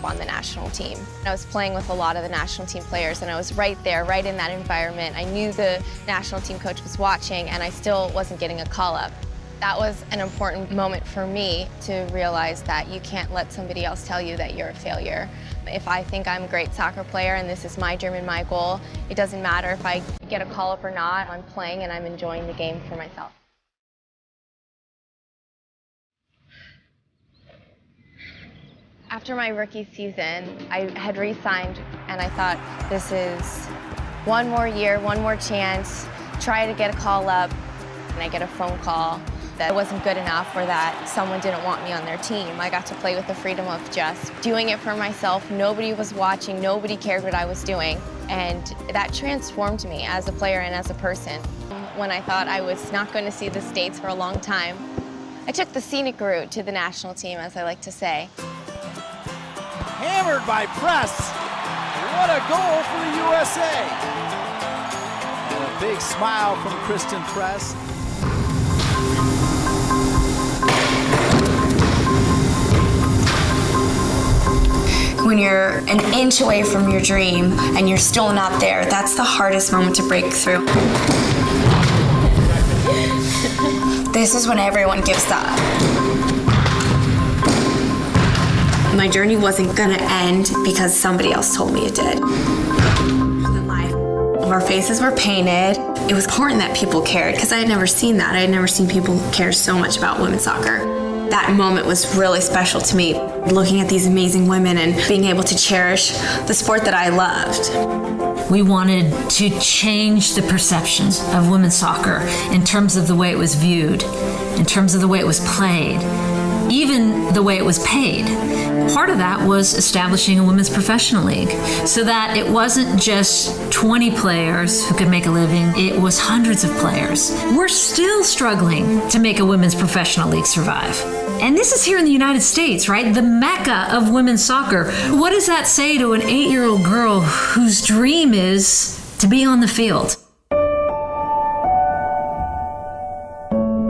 on the national team. I was playing with a lot of the national team players, and I was right there, right in that environment. I knew the national team coach was watching, and I still wasn't getting a call-up. That was an important moment for me to realize that you can't let somebody else tell you that you're a failure. If I think I'm a great soccer player and this is my dream and my goal, it doesn't matter if I get a call-up or not. I'm playing and I'm enjoying the game for myself. After my rookie season, I had re-signed and I thought, this is one more year, one more chance, try to get a call-up, and I get a phone call that wasn't good enough or that someone didn't want me on their team. I got to play with the freedom of just doing it for myself. Nobody was watching, nobody cared what I was doing, and that transformed me as a player and as a person. When I thought I was not going to see the States for a long time, I took the scenic route to the national team, as I like to say. Hammered by Press. What a goal for the USA. And a big smile from Christen Press. When you're an inch away from your dream and you're still not there, that's the hardest moment to break through. This is when everyone gives up. My journey wasn't gonna end because somebody else told me it did. Our faces were painted. It was important that people cared because I had never seen that. I had never seen people care so much about women's soccer. That moment was really special to me, looking at these amazing women and being able to cherish the sport that I loved. We wanted to change the perceptions of women's soccer in terms of the way it was viewed, in terms of the way it was played, even the way it was paid. Part of that was establishing a women's professional league so that it wasn't just 20 players who could make a living, it was hundreds of players. We're still struggling to make a women's professional league survive. And this is here in the United States, right? The mecca of women's soccer. What does that say to an 8-year-old girl whose dream is to be on the field?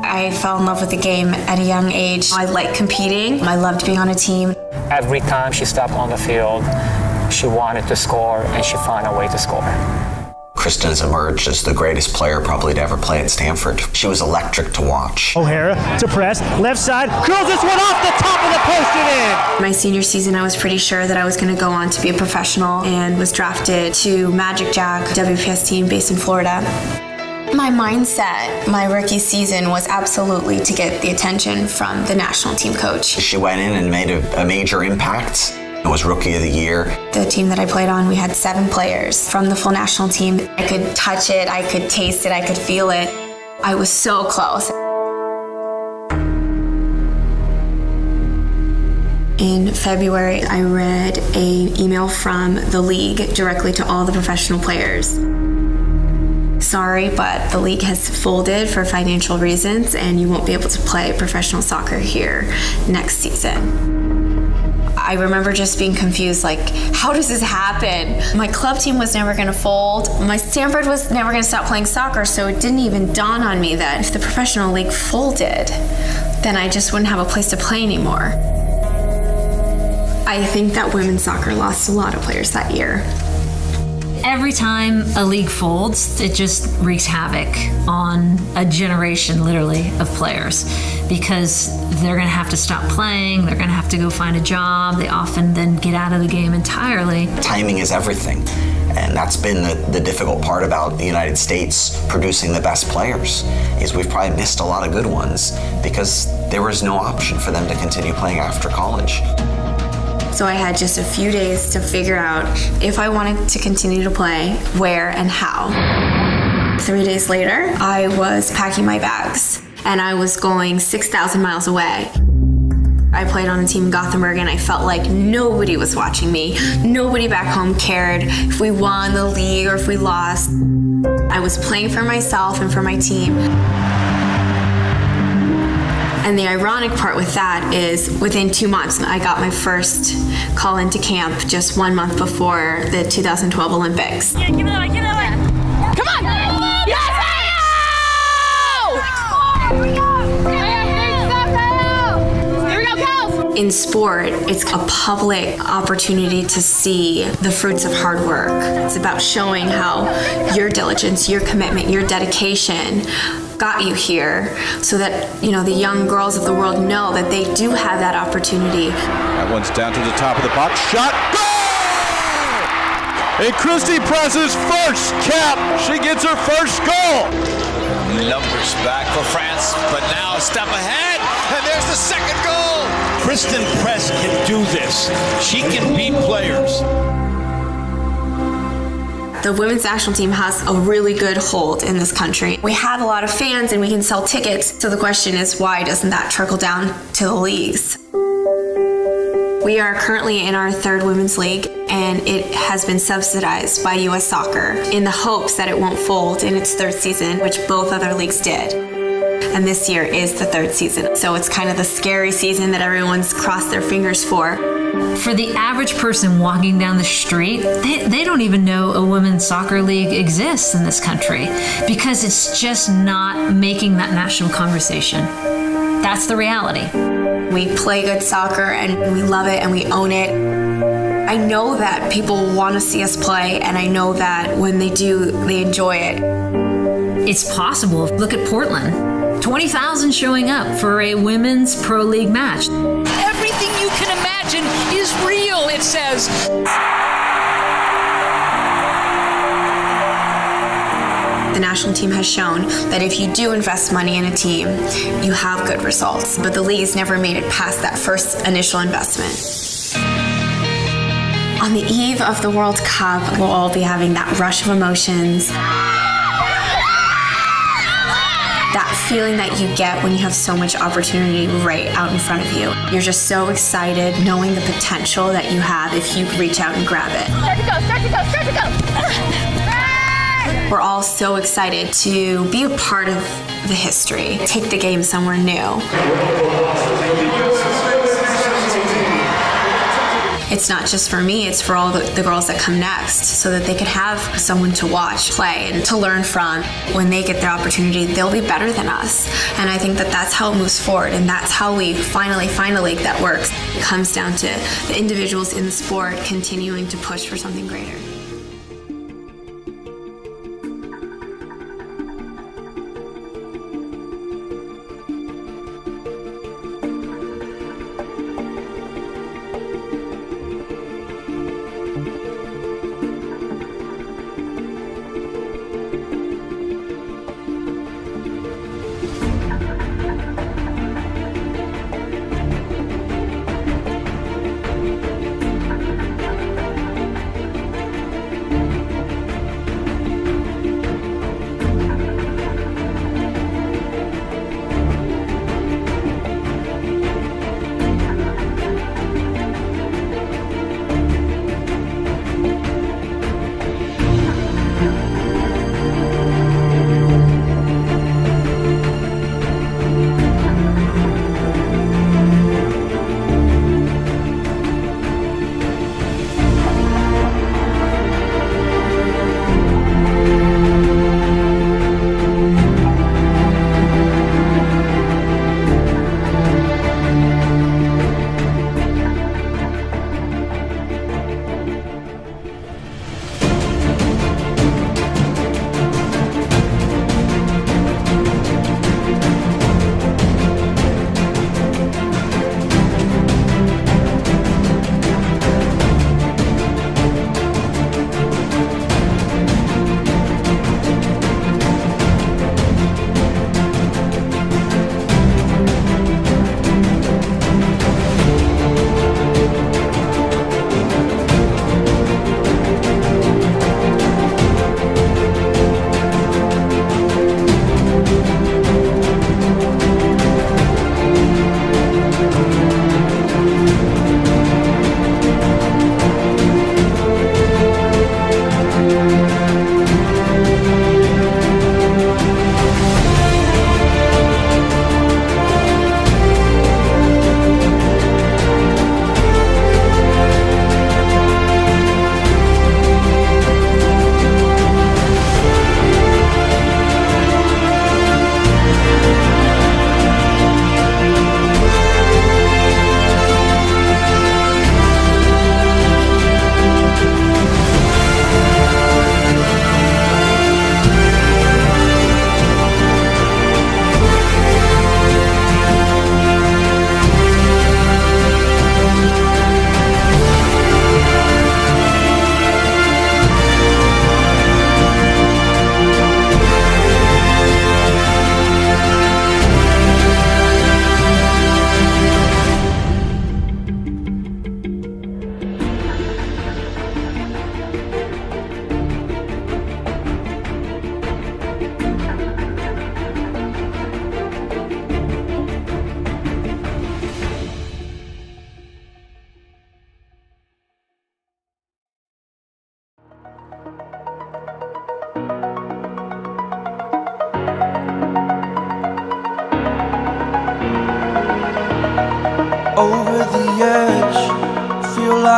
I fell in love with the game at a young age. I liked competing. I loved being on a team. Every time she stepped on the field, she wanted to score, and she found a way to score. Christen's emerged as the greatest player probably to ever play at Stanford. She was electric to watch. O'Hara to Press, left side, curls this one off the top of the post and in! My senior season, I was pretty sure that I was going to go on to be a professional and was drafted to Magic Jack, WPS team based in Florida. My mindset, my rookie season, was absolutely to get the attention from the national team coach. She went in and made a major impact. It was Rookie of the Year. The team that I played on, we had 7 players from the full national team. I could touch it, I could taste it, I could feel it. I was so close. In February, I read an email from the league directly to all the professional players. Sorry, but the league has folded for financial reasons and you won't be able to play professional soccer here next season. I remember just being confused, like, how does this happen? My club team was never gonna fold. My Stanford was never gonna stop playing soccer, so it didn't even dawn on me that if the professional league folded, then I just wouldn't have a place to play anymore. I think that women's soccer lost a lot of players that year. Every time a league folds, it just wreaks havoc on a generation, literally, of players because they're going to have to stop playing, they're going to have to go find a job, they often then get out of the game entirely. Timing is everything, and that's been the difficult part about the United States producing the best players, is we've probably missed a lot of good ones because there was no option for them to continue playing after college. So I had just a few days to figure out if I wanted to continue to play, where and how. 3 days later, I was packing my bags and I was going 6,000 miles away. I played on a team in Gothenburg and I felt like nobody was watching me. Nobody back home cared if we won the league or if we lost. I was playing for myself and for my team. And the ironic part with that is within 2 months, I got my first call into camp just 1 month before the 2012 Olympics. Yeah, give it away, give it away. Come on! Yes! Here we go! Here we go, girls! In sport, it's a public opportunity to see the fruits of hard work. It's about showing how your diligence, your commitment, your dedication got you here so that, you know, the young girls of the world know that they do have that opportunity. That one's down to the top of the box. Shot. Goal! And Christen Press's first cap. She gets her first goal. Numbers back for France, but now a step ahead, and there's the second goal. Christen Press can do this. She can beat players. The women's national team has a really good hold in this country. We have a lot of fans and we can sell tickets. So the question is, why doesn't that trickle down to the leagues? We are currently in our third women's league, and it has been subsidized by U.S. Soccer in the hopes that it won't fold in its third season, which both other leagues did. And this year is the third season. So it's kind of the scary season that everyone's crossed their fingers for. For the average person walking down the street, they don't even know a women's soccer league exists in this country because it's just not making that national conversation. That's the reality. We play good soccer and we love it and we own it. I know that people want to see us play, and I know that when they do, they enjoy it. It's possible. Look at Portland. 20,000 showing up for a women's pro league match. Everything you can imagine is real, it says. The national team has shown that if you do invest money in a team, you have good results. But the league's never made it past that first initial investment. On the eve of the World Cup, we'll all be having that rush of emotions. That feeling that you get when you have so much opportunity right out in front of you. You're just so excited knowing the potential that you have if you reach out and grab it. Start to go, start to go, start to go. We're all so excited to be a part of the history, take the game somewhere new. It's not just for me, it's for all the girls that come next, so that they could have someone to watch, play, and to learn from. When they get their opportunity, they'll be better than us. And I think that that's how it moves forward, and that's how we finally find a league that works. It comes down to the individuals in the sport continuing to push for something greater.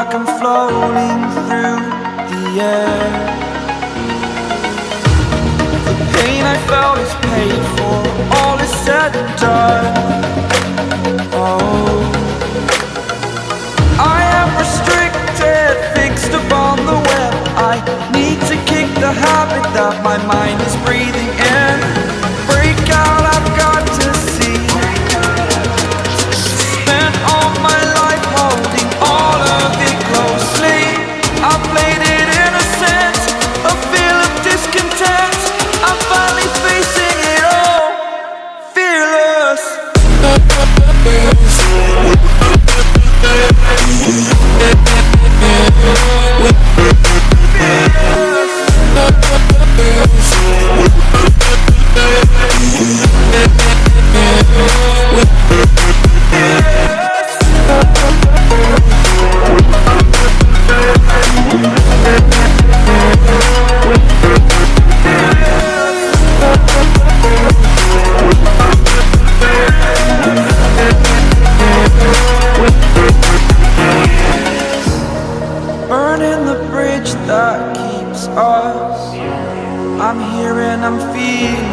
like I'm floating through the air. The pain I felt is paid for, all is said and done. Oh, I am restricted, fixed upon the web. I need to kick the habit that my mind is breathing in. Break out, I've got to see. Spent all my life holding all of it closely. I played it innocent, a feel of discontent. I'm finally facing it all, fearless. Burning the bridge that keeps us. I'm here and I'm feeling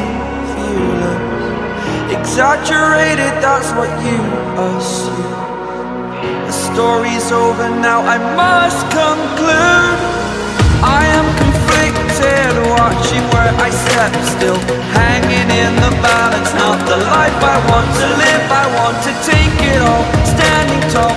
fearless. Exaggerated, that's what you assume. The story's over now, I must conclude. I am conflicted, watching where I step still, hanging in the balance. Not the life I want to live, I want to take it all, standing tall.